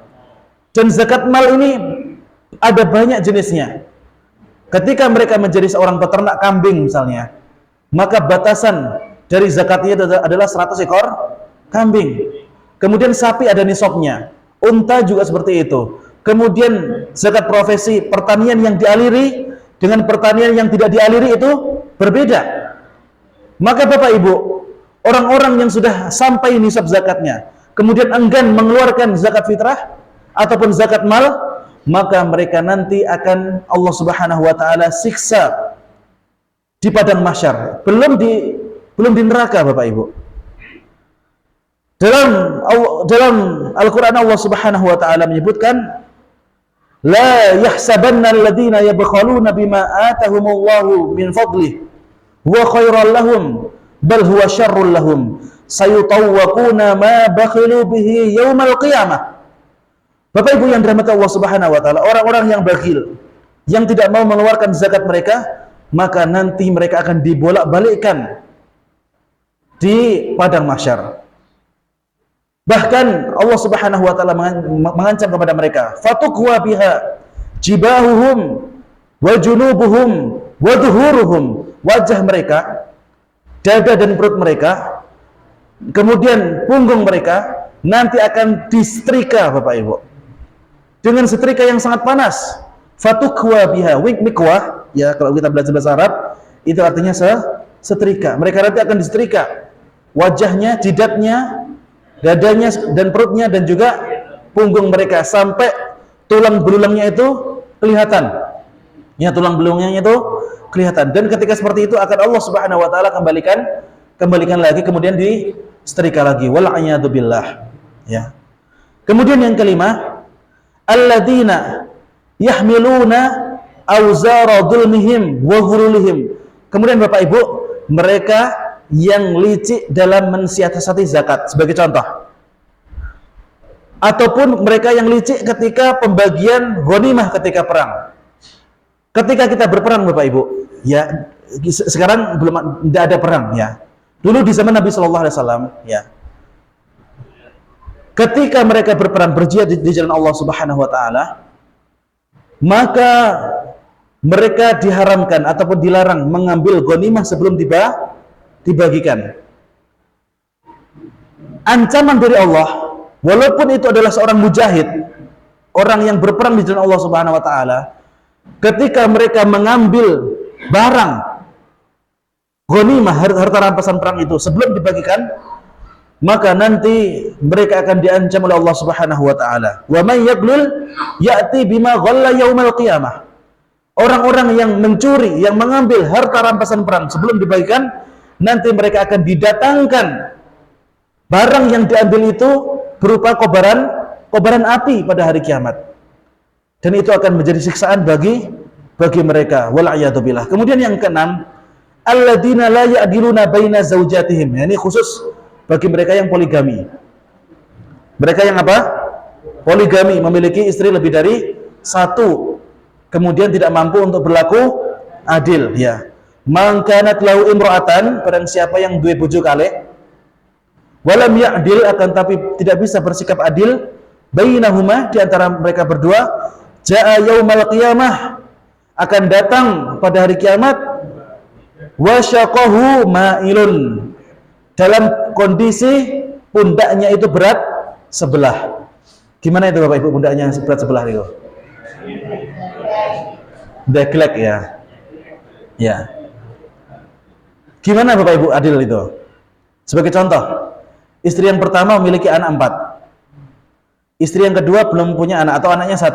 Dan zakat mal ini ada banyak jenisnya. Ketika mereka menjadi seorang peternak kambing misalnya, maka batasan dari zakatnya adalah 100 ekor kambing. Kemudian sapi ada nisabnya, unta juga seperti itu. Kemudian zakat profesi pertanian yang dialiri dengan pertanian yang tidak dialiri itu berbeda. Maka Bapak Ibu, orang-orang yang sudah sampai nisab zakatnya, kemudian enggan mengeluarkan zakat fitrah, ataupun zakat mal, maka mereka nanti akan Allah Subhanahu wa taala siksa di padang mahsyar. Belum di neraka, Bapak Ibu. Dalam Al-Qur'an Allah Subhanahu wa taala menyebutkan, la yahsabanna alladhina yabkhaluna bima atahumullahu min fadlihi huwa khairal lahum bal huwa syarrul lahum sayutawwaquna ma bakhilu bihi yaumal qiyamah. Bapak Ibu yang dirahmati Allah Subhanahu wa taala, orang-orang yang bakhil, yang tidak mau mengeluarkan zakat mereka, maka nanti mereka akan dibolak-balikkan di padang mahsyar. Bahkan Allah Subhanahu wa taala mengancam kepada mereka, fatukwa biha jibahuhum wa junubuhum wa duhuruhum, wajah mereka, dada dan perut mereka, kemudian punggung mereka nanti akan disetrika, Bapak Ibu, dengan setrika yang sangat panas. Fatukwa biha, mikwah ya, kalau kita belajar bahasa Arab itu artinya setrika. Mereka nanti akan disetrika wajahnya, jidatnya, dadanya dan perutnya dan juga punggung mereka sampai tulang belulangnya itu kelihatan. Ya, tulang belulangnya itu kelihatan. Dan ketika seperti itu akan Allah Subhanahu wa taala kembalikan lagi, kemudian disetrika lagi. Wal a'yadu billah. Ya. Kemudian yang kelima, alladzina yahmiluna awzara dhulmihim wa ghululihim. Kemudian Bapak Ibu, mereka yang licik dalam mensiasati zakat, sebagai contoh, ataupun mereka yang licik ketika pembagian ghanimah ketika perang. Ketika kita berperang, Bapak Ibu, ya, sekarang belum tidak ada perang, ya. Dulu di zaman Nabi Shallallahu Alaihi Wasallam, ya, ketika mereka berperang berjihad di jalan Allah Subhanahu Wa Taala, maka mereka diharamkan ataupun dilarang mengambil ghanimah sebelum dibagikan. Ancaman dari Allah, walaupun itu adalah seorang mujahid, orang yang berperang di jalan Allah Subhanahu wa taala, ketika mereka mengambil barang ghanimah, harta rampasan perang itu sebelum dibagikan, maka nanti mereka akan diancam oleh Allah Subhanahu wa taala. Wa may yaghlul ya'ti bima ghalla yaumal qiyamah. Orang-orang yang mencuri, yang mengambil harta rampasan perang sebelum dibagikan, nanti mereka akan didatangkan barang yang diambil itu berupa kobaran api pada hari kiamat. Dan itu akan menjadi siksaan bagi mereka. Wal'iyadu billah. Kemudian yang keenam, alladzina la ya'diluna baina zaujatihim. Ini khusus bagi mereka yang poligami. Mereka yang apa? Poligami, memiliki istri lebih dari satu, kemudian tidak mampu untuk berlaku adil, ya. Man kanat lahu imra'atan, barang siapa yang duwe bojo kalih, walam ya'dil, akan tapi tidak bisa bersikap adil, bainahuma, di antara mereka berdua, ja'a yaumal qiyamah, akan datang pada hari kiamat, wa syaqahu ma'ilun, dalam kondisi pundaknya itu berat sebelah. Gimana itu Bapak Ibu, pundaknya berat sebelah itu? Deglek, ya. Ya. Gimana Bapak Ibu adil itu? Sebagai contoh, istri yang pertama memiliki anak 4, istri yang kedua belum punya anak atau anaknya 1.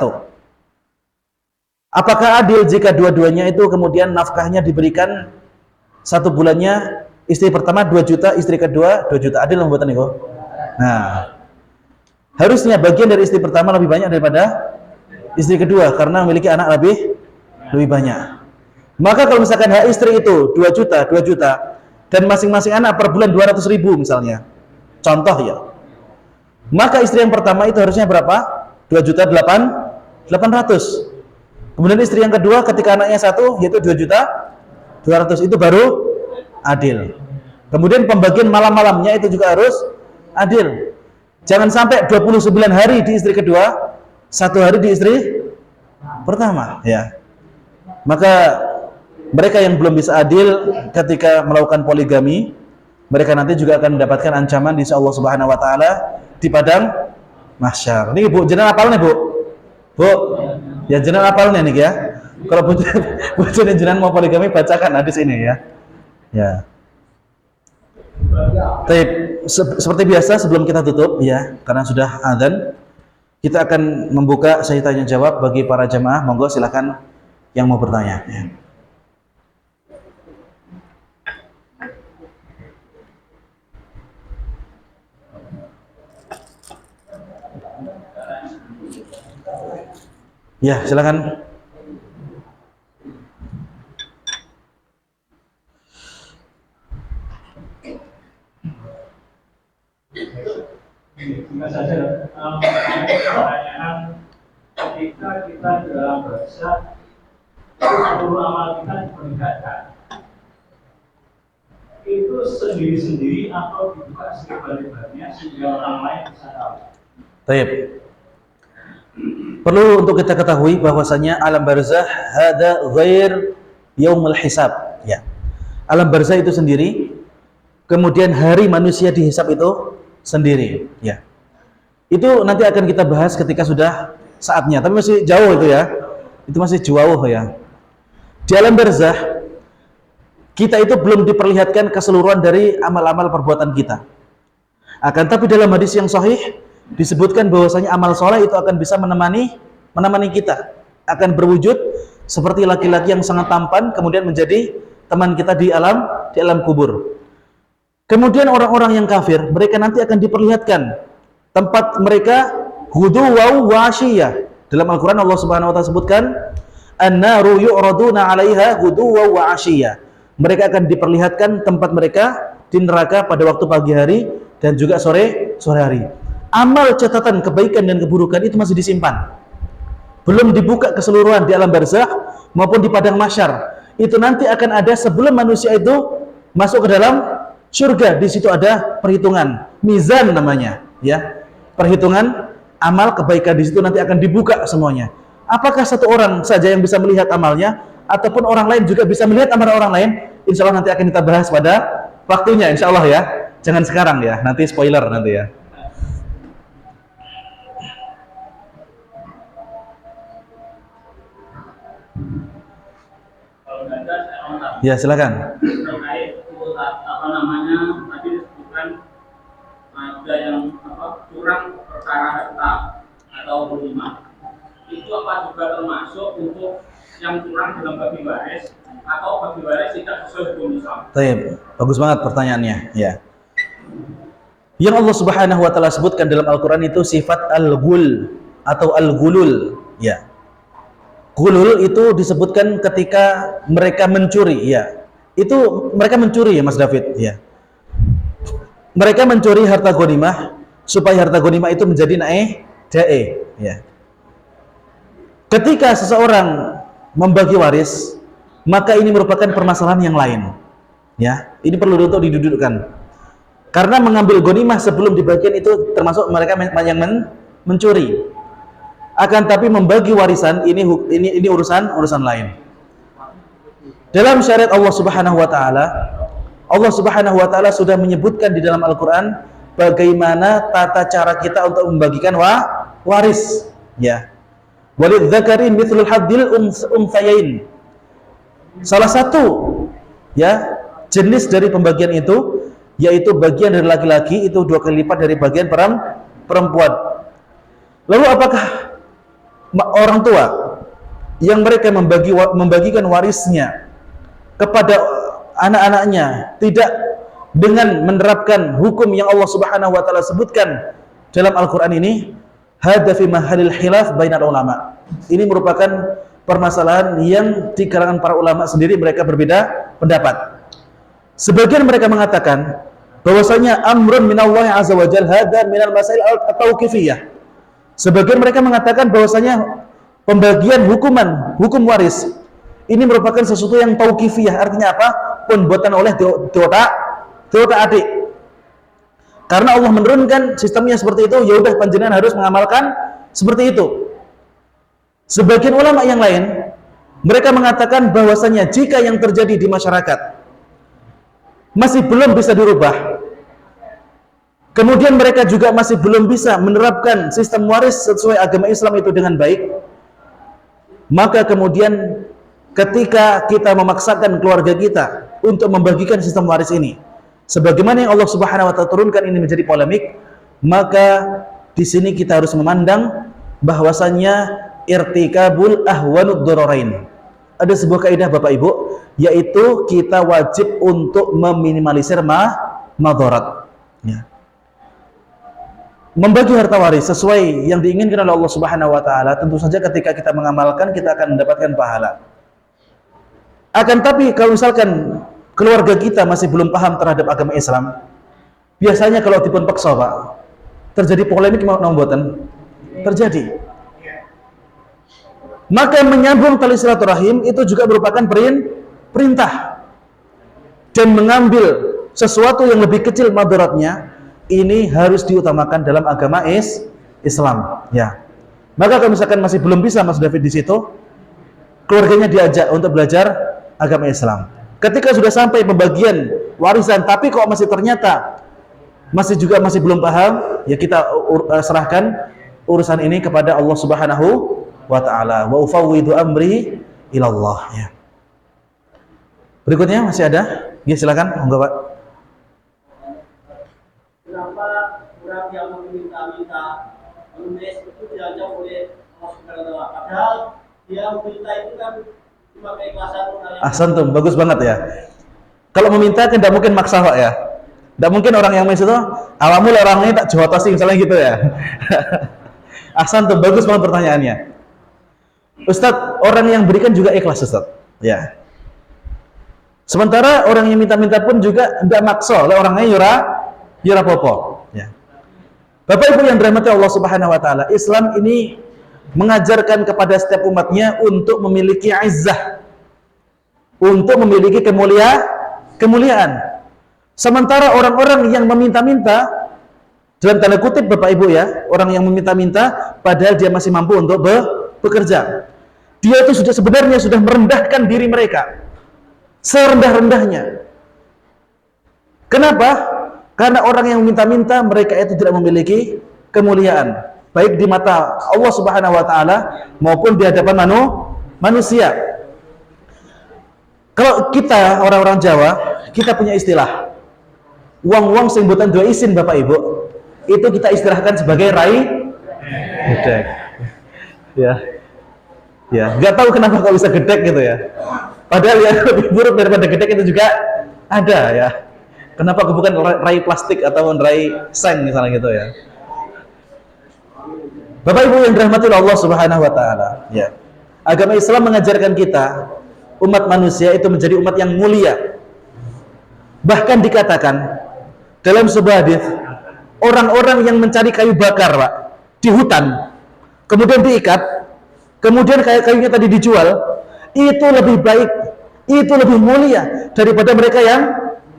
Apakah adil jika dua-duanya itu kemudian nafkahnya diberikan 1 bulannya, istri pertama 2 juta, istri kedua 2 juta? Adil membuatan itu? Nah, harusnya bagian dari istri pertama lebih banyak daripada istri kedua karena memiliki anak lebih banyak. Maka kalau misalkan hak istri itu 2 juta dan masing-masing anak per bulan 200.000 misalnya, contoh ya, maka istri yang pertama itu harusnya berapa? 2.800.000. Kemudian istri yang kedua ketika anaknya 1 yaitu 2.200.000, itu baru adil. Kemudian pembagian malam-malamnya itu juga harus adil. Jangan sampai 29 hari di istri kedua, 1 hari di istri pertama, ya. Maka mereka yang belum bisa adil ketika melakukan poligami, mereka nanti juga akan mendapatkan ancaman di sisi Allah Subhanahu wa taala di padang mahsyar. Ini Bu, jenengan apal nih, Bu? Bu, ya jenengan apal nih ya. Kalau Bu jenengan mau poligami, bacakan hadis ini ya. Ya. Baik, seperti biasa sebelum kita tutup ya, karena sudah adzan, Kita akan membuka sesi tanya jawab bagi para jamaah. Monggo silakan yang mau bertanya. Ya, silakan. Jika saja pertanyaan ketika kita dalam bahasa seluruh amal kita diperlihatkan itu sendiri-sendiri atau dibuka selebar-lebarnya sehingga orang lain bisa tahu. Baik. Perlu untuk kita ketahui bahwasanya alam barzah hada ghair yaumul hisab, ya. Alam barzah itu sendiri, kemudian hari manusia dihisab itu sendiri, ya. Itu nanti akan kita bahas ketika sudah saatnya, tapi masih jauh itu ya. Itu masih jauh ya. Di alam barzah kita itu belum diperlihatkan keseluruhan dari amal-amal perbuatan kita. Akan tapi dalam hadis yang sahih disebutkan bahwasanya amal soleh itu akan bisa menemani kita, akan berwujud seperti laki-laki yang sangat tampan kemudian menjadi teman kita di alam kubur. Kemudian orang-orang yang kafir, mereka nanti akan diperlihatkan tempat mereka ghuduwan wa 'ashiyah. Dalam Al-Qur'an Allah Subhanahu wa taala sebutkan an-naru yu'raduna 'alaiha ghuduwan wa 'ashiyah. Mereka akan diperlihatkan tempat mereka di neraka pada waktu pagi hari dan juga sore hari. Amal catatan kebaikan dan keburukan itu masih disimpan. Belum dibuka keseluruhan di alam barzakh maupun di padang mahsyar. Itu nanti akan ada sebelum manusia itu masuk ke dalam surga. Di situ ada perhitungan, mizan namanya, ya. Perhitungan amal kebaikan di situ nanti akan dibuka semuanya. Apakah satu orang saja yang bisa melihat amalnya ataupun orang lain juga bisa melihat amal orang lain? Insya Allah nanti akan kita bahas pada waktunya, insya Allah ya. Jangan sekarang ya, nanti spoiler nanti ya. Ya, silakan. Terkait apa namanya tadi disebutkan ada yang curang perkara harta atau ghanimah. Itu apa juga termasuk untuk yang curang dalam bagi waris atau bagi waris tidak sesuai hukum Islam? Baik, bagus banget pertanyaannya, ya. Yang Allah Subhanahu wa taala sebutkan dalam Al-Qur'an itu sifat al-ghul atau al-ghulul, ya. Ghulul itu disebutkan ketika mereka mencuri, ya. Itu mereka mencuri ya Mas David, ya. Mereka mencuri harta ghanimah supaya harta ghanimah itu menjadi dae, ya. Ketika seseorang membagi waris, maka ini merupakan permasalahan yang lain. Ya, ini perlu untuk didudukkan. Karena mengambil ghanimah sebelum dibagikan itu termasuk mereka yang mencuri. Akan tapi membagi warisan ini urusan lain. Dalam syariat Allah Subhanahu wa taala, Allah Subhanahu wa taala sudah menyebutkan di dalam Al-Qur'an bagaimana tata cara kita untuk membagikan waris, ya. Walidzakari mithlul hadzil unthayain. Salah satu ya jenis dari pembagian itu yaitu bagian dari laki-laki itu 2 kali lipat dari bagian perempuan. Lalu apakah orang tua yang mereka membagikan warisnya kepada anak-anaknya tidak dengan menerapkan hukum yang Allah Subhanahu wa taala sebutkan dalam Al-Qur'an ini, hadza fi mahallil khilaf bainal ulama. Ini merupakan permasalahan yang di kalangan para ulama sendiri mereka berbeda pendapat. Sebagian mereka mengatakan bahwasanya amrun minallahi azza wajalla hadza minal masail at-tauqifiyah. Sebagian mereka mengatakan bahwasanya pembagian hukum waris ini merupakan sesuatu yang tauqifiyah. Artinya apa? Pembuatan oleh dewa adik. Karena Allah menurunkan sistemnya seperti itu, ya udah panjenengan harus mengamalkan seperti itu. Sebagian ulama yang lain mereka mengatakan bahwasanya jika yang terjadi di masyarakat masih belum bisa dirubah, kemudian mereka juga masih belum bisa menerapkan sistem waris sesuai agama Islam itu dengan baik, maka kemudian ketika kita memaksakan keluarga kita untuk membagikan sistem waris ini sebagaimana yang Allah Subhanahu wa taala turunkan ini menjadi polemik, maka di sini kita harus memandang bahwasannya irtikabul ahwanud dararain. Ada sebuah kaidah Bapak Ibu, yaitu kita wajib untuk meminimalisir madarat. Ya. Membagi harta waris sesuai yang diinginkan oleh Allah Subhanahu wa taala, tentu saja ketika kita mengamalkan kita akan mendapatkan pahala. Akan tapi kalau misalkan keluarga kita masih belum paham terhadap agama Islam, biasanya kalau dipun paksa Pak, terjadi polemik mau mboten? Terjadi. Maka menyambung tali silaturahim itu juga merupakan perintah, dan mengambil sesuatu yang lebih kecil madaratnya ini harus diutamakan dalam agama Islam. Ya. Maka kalau misalkan masih belum bisa Mas David di situ, keluarganya diajak untuk belajar agama Islam. Ketika sudah sampai pembagian warisan, tapi kok masih ternyata masih belum paham, ya kita serahkan urusan ini kepada Allah Subhanahu wa ta'ala. Wa ufawwidu amri ilallah. Ya. Berikutnya masih ada? Ya silakan, monggo Pak. Kenapa orang yang meminta-minta menulis itu diajak oleh Allah Subhanahu wa ta'ala? Padahal dia meminta itu kan cuma keikhlasan orang yang Ahsantum, bagus banget ya. Kalau meminta kan tidak mungkin maksa Pak ya. Tidak mungkin orang yang minta itu awamul orang ini tak jawatasi misalnya gitu ya. Ahsantum, bagus banget pertanyaannya. Ustadz, orang yang berikan juga ikhlas Ustadz. Ya. Sementara orang yang minta-minta pun juga tidak maksa oleh orangnya yura popo. Ya. Bapak Ibu yang dirahmati Allah Subhanahu wa taala, Islam ini mengajarkan kepada setiap umatnya untuk memiliki izzah, untuk memiliki kemuliaan. Sementara orang-orang yang meminta-minta, dalam tanda kutip Bapak Ibu ya, orang yang meminta-minta padahal dia masih mampu untuk bekerja, dia itu sebenarnya sudah merendahkan diri mereka serendah-rendahnya. Kenapa? Karena orang yang meminta-minta mereka itu tidak memiliki kemuliaan, baik di mata Allah Subhanahu wa taala maupun di hadapan manusia. Kalau kita orang-orang Jawa, kita punya istilah wong-wong sing mboten duwe isin Bapak Ibu, itu kita istilahkan sebagai rai gedek. Ya. Ya, nggak tahu kenapa kok bisa gedek gitu ya. Padahal yang lebih buruk daripada gedek itu juga ada ya. Kenapa bukan rai plastik atau rai seng misalnya gitu ya. Bapak Ibu yang dirahmati Allah Subhanahu wa taala, ya. Agama Islam mengajarkan kita umat manusia itu menjadi umat yang mulia. Bahkan dikatakan dalam sebuah hadis, orang-orang yang mencari kayu bakar, Pak, di hutan, kemudian diikat, kemudian kayunya tadi dijual, itu lebih baik, itu lebih mulia daripada mereka yang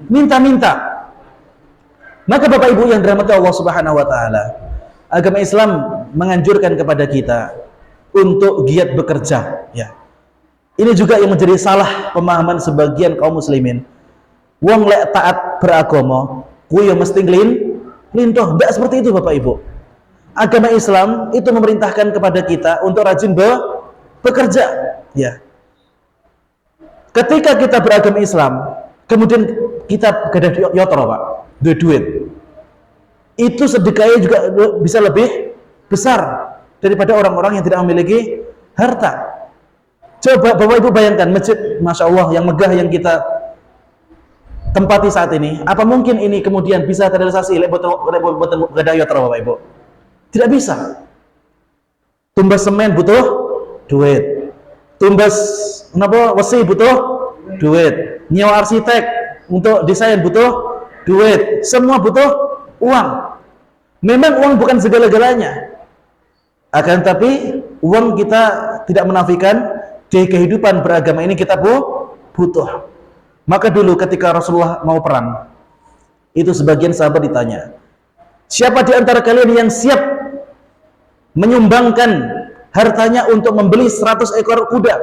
minta-minta. Maka Bapak Ibu yang dirahmati Allah Subhanahu wa taala, agama Islam menganjurkan kepada kita untuk giat bekerja, ya. Ini juga yang menjadi salah pemahaman sebagian kaum muslimin. Wong lek taat beragama, kuwi ya mesti nglintoh. Enggak seperti itu Bapak Ibu. Agama Islam itu memerintahkan kepada kita untuk rajin bekerja, ya. Ketika kita beragama Islam, kemudian kita gadah yotro Pak, duit, itu sedekahnya juga bisa lebih besar daripada orang-orang yang tidak memiliki harta. Coba Bapak Ibu bayangkan masjid, Masya Allah, yang megah yang kita tempati saat ini, apa mungkin ini kemudian bisa terrealisasi butuh gadah yotro Bapak Ibu? Tidak bisa. Tumbas semen butuh duit, tumbas wesi butuh duit, nyewa arsitek untuk desain butuh duit, semua butuh uang. Memang uang bukan segala-galanya, akan tapi uang kita tidak menafikan di kehidupan beragama ini kita butuh. Maka dulu ketika Rasulullah mau perang, itu sebagian sahabat ditanya, siapa di antara kalian yang siap menyumbangkan hartanya untuk membeli 100 ekor kuda?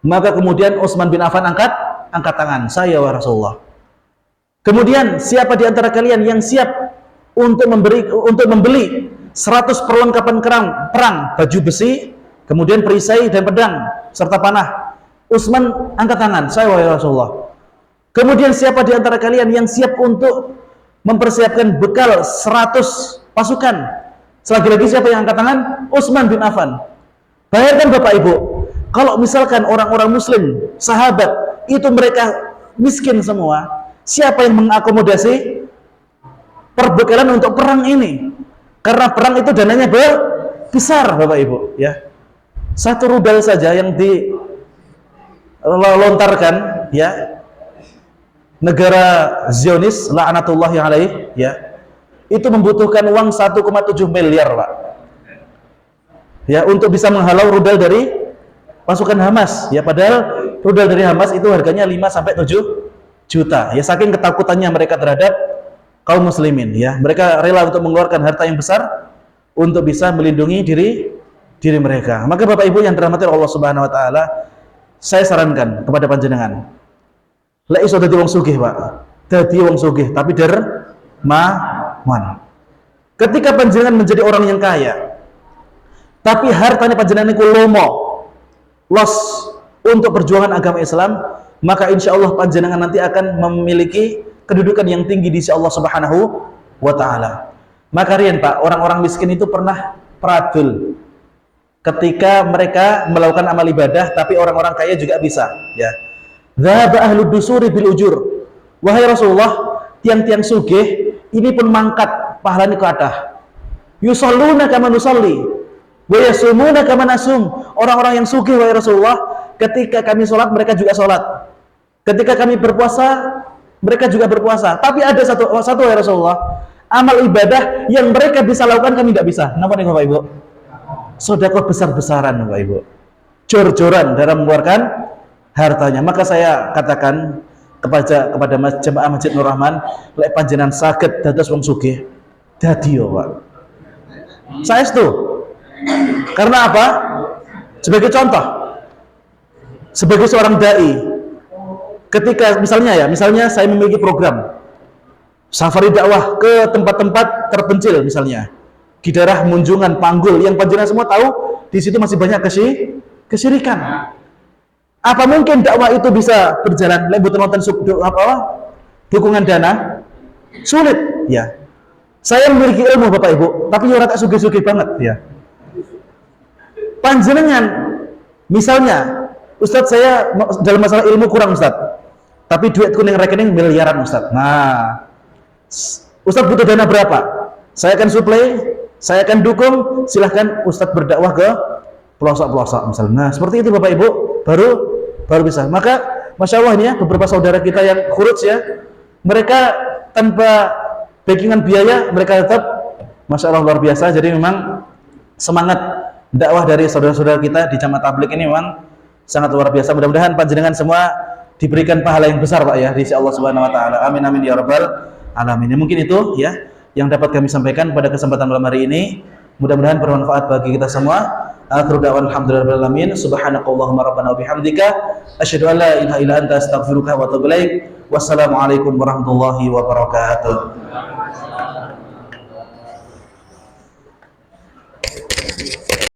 Maka kemudian Utsman bin Affan angkat tangan, saya wahai Rasulullah. Kemudian siapa di antara kalian yang siap untuk membeli 100 perlengkapan perang, baju besi, kemudian perisai dan pedang serta panah? Utsman angkat tangan, saya wahai Rasulullah. Kemudian siapa di antara kalian yang siap untuk mempersiapkan bekal 100 pasukan, Selagi-lagi siapa yang angkat tangan? Utsman bin Affan. Bayangkan Bapak Ibu, kalau misalkan orang-orang muslim, sahabat, itu mereka miskin semua, siapa yang mengakomodasi perbekalan untuk perang ini? Karena perang itu dananya besar Bapak Ibu, ya. Satu rubel saja yang dilontarkan, ya, negara Zionis la'natullahi alaih, ya, itu membutuhkan uang 1,7 miliar Pak, ya, untuk bisa menghalau rubel dari pasukan Hamas, ya. Padahal rubel dari Hamas itu harganya 5-7 juta, ya. Saking ketakutannya mereka terhadap kaum muslimin, ya, mereka rela untuk mengeluarkan harta yang besar untuk bisa melindungi diri mereka. Maka Bapak Ibu yang dirahmati Allah Subhanahu wa taala, saya sarankan kepada panjenengan, lek iso dadi wong sugih, Pak. Dadi wong sugih tapi dermawan. Ketika panjenengan menjadi orang yang kaya, tapi hartanya panjenengan iku lomo, los untuk perjuangan agama Islam, maka insya Allah panjenengan nanti akan memiliki kedudukan yang tinggi di sisi Allah Subhanahu wa taala. Maka riyen Pak, orang-orang miskin itu pernah pradul ketika mereka melakukan amal ibadah, tapi orang-orang kaya juga bisa, ya. Dzaba ahlud dusuri bil ujur. Wahai Rasulullah, tiang-tiang sugih ini pun mangkat pahalanya ke atas. Yusalluna kama nusalli wa yasumuna kama nasum. Orang-orang yang sugih wahai Rasulullah, ketika kami sholat mereka juga sholat. Ketika kami berpuasa mereka juga berpuasa. Tapi ada satu wahai Rasulullah, amal ibadah yang mereka bisa lakukan kami tidak bisa. Kenapa nih Bapak Ibu? Sedekah besar-besaran Bapak Ibu, jor-joran dalam mengeluarkan hartanya. Maka saya katakan kepada jemaah Masjid Nur Rahman, lek panjenengan saged dados wong sugih, dadi yo Pak. Saestu. Karena apa? Sebagai contoh, sebagai seorang dai, ketika misalnya saya memiliki program safari dakwah ke tempat-tempat terpencil, misalnya di daerah Munjungan, Panggul, yang panjenengan semua tahu di situ masih banyak kesyirikan. Apa mungkin dakwah itu bisa berjalan lewat nonton dukungan dana? Sulit, ya. Saya memiliki ilmu Bapak Ibu, tapi ora tak sugih-sugih banget, ya. Panjenengan, misalnya, Ustadz saya dalam masalah ilmu kurang Ustadz, tapi duitku ning rekening miliaran Ustadz. Nah, Ustadz butuh dana berapa? Saya akan suplai, saya akan dukung, silahkan Ustadz berdakwah ke pelosok-pelosok misalnya. Nah, seperti itu Bapak Ibu, baru bisa. Maka Masya Allah ini ya, beberapa saudara kita yang khuruj ya, mereka tanpa backingan biaya, mereka tetap Masya Allah luar biasa. Jadi memang semangat dakwah dari saudara-saudara kita di Jamaah Tabligh ini memang sangat luar biasa. Mudah-mudahan panjenengan semua diberikan pahala yang besar Pak ya di sisi Allah Subhanahu wa taala. Amin amin ya rabbal alamin. Ya, mungkin itu ya yang dapat kami sampaikan pada kesempatan malam hari ini. Mudah-mudahan bermanfaat bagi kita semua. Akhiru da'wan alhamdulillahil alamin. Subhanakallahumma rabbana wa bihamdika asyhadu an la ilaha illa anta astaghfiruka wa atubu ilaik. Wassalamualaikum warahmatullahi wabarakatuh.